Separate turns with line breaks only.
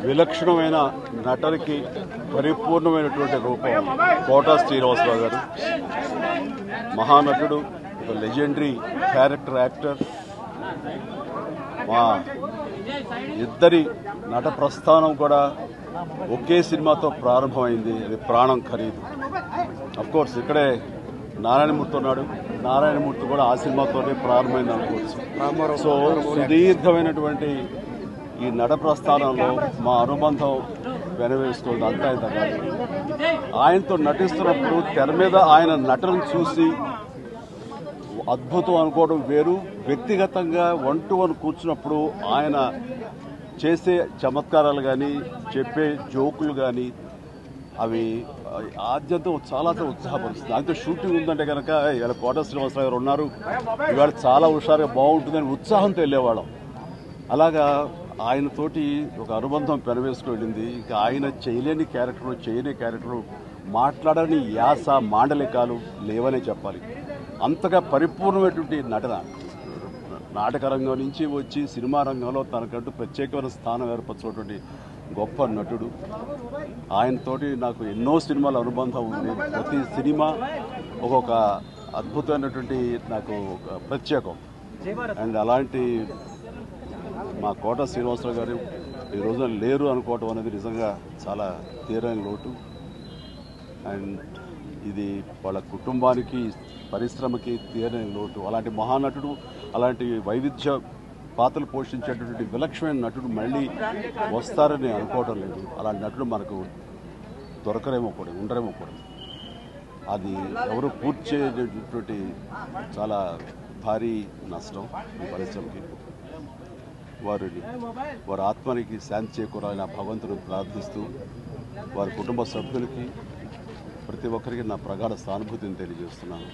విలక్షణమైన నటనకి పరిపూర్ణమైనటువంటి రూపం కోటా శ్రీనివాసరావు గారు. మహానటుడు, ఒక లెజెండరీ క్యారెక్టర్ యాక్టర్. మా ఇద్దరి నట ప్రస్థానం కూడా ఒకే సినిమాతో ప్రారంభమైంది. అది ప్రాణం ఖరీదు. అఫ్కోర్స్ ఇక్కడే నారాయణమూర్తి ఉన్నాడు. నారాయణమూర్తి కూడా ఆ సినిమాతోనే ప్రారంభమైంది అనుకోవచ్చు. సో సుదీర్ఘమైనటువంటి ఈ నట ప్రస్థానంలో మా అనుబంధం వెనవేసుకోవడం అంతా ఇంత కాదు. ఆయనతో నటిస్తున్నప్పుడు తెర మీద ఆయన నటనను చూసి అద్భుతం అనుకోవడం వేరు. వ్యక్తిగతంగా 1-to-1 కూర్చున్నప్పుడు ఆయన చేసే చమత్కారాలు కానీ, చెప్పే జోకులు కానీ అవి ఆద్యంతో చాలా ఉత్సాహపరుస్తుంది. ఆయనతో షూటింగ్ ఉందంటే కనుక ఇలా కోటా శ్రీనివాసరావు గారు ఉన్నారు, ఇవాళ చాలా హుషారుగా బాగుంటుందని ఉత్సాహంతో వెళ్ళేవాళ్ళం. అలాగా ఆయనతోటి ఒక అనుబంధం పెనవేసుకు వెళ్ళింది. ఇంకా ఆయన చేయలేని క్యారెక్టరు, చేయని క్యారెక్టరు, మాట్లాడని యాస, మాండలికాలు లేవనే చెప్పాలి. అంతగా పరిపూర్ణమైనటువంటి నటన. నాటక రంగం నుంచి వచ్చి సినిమా రంగంలో తనకంటూ ప్రత్యేకమైన స్థానం ఏర్పరచినటువంటి గొప్ప నటుడు. ఆయనతోటి నాకు ఎన్నో సినిమాల అనుబంధం ఉంది. ప్రతి సినిమా ఒక్కొక్క అద్భుతమైనటువంటి నాకు ఒక ప్రత్యేకం. అండ్ అలాంటి మా కోటా శ్రీనివాసరావు గారు ఈ రోజున లేరు అనుకోవటం అనేది నిజంగా చాలా తీరని లోటు. అండ్ ఇది వాళ్ళ కుటుంబానికి, పరిశ్రమకి తీరని లోటు. అలాంటి మహానటుడు, అలాంటి వైవిధ్య పాత్రలు పోషించేటటువంటి విలక్షణమైన నటుడు మళ్ళీ వస్తారని అనుకోవటం లేదు. అలాంటి నటుడు మనకు దొరకరేమో కూడా, ఉండరేమో కూడా. అది ఎవరు పూర్తి చేయటువంటి చాలా భారీ నష్టం ఈ పరిశ్రమకి. వారి ఆత్మనికి శాంతి చేకూరాలని ఆ భగవంతుడు ప్రార్థిస్తూ, వారి కుటుంబ సభ్యులకి ప్రతి ఒక్కరికి నా ప్రగాఢ సానుభూతిని తెలియజేస్తున్నాను.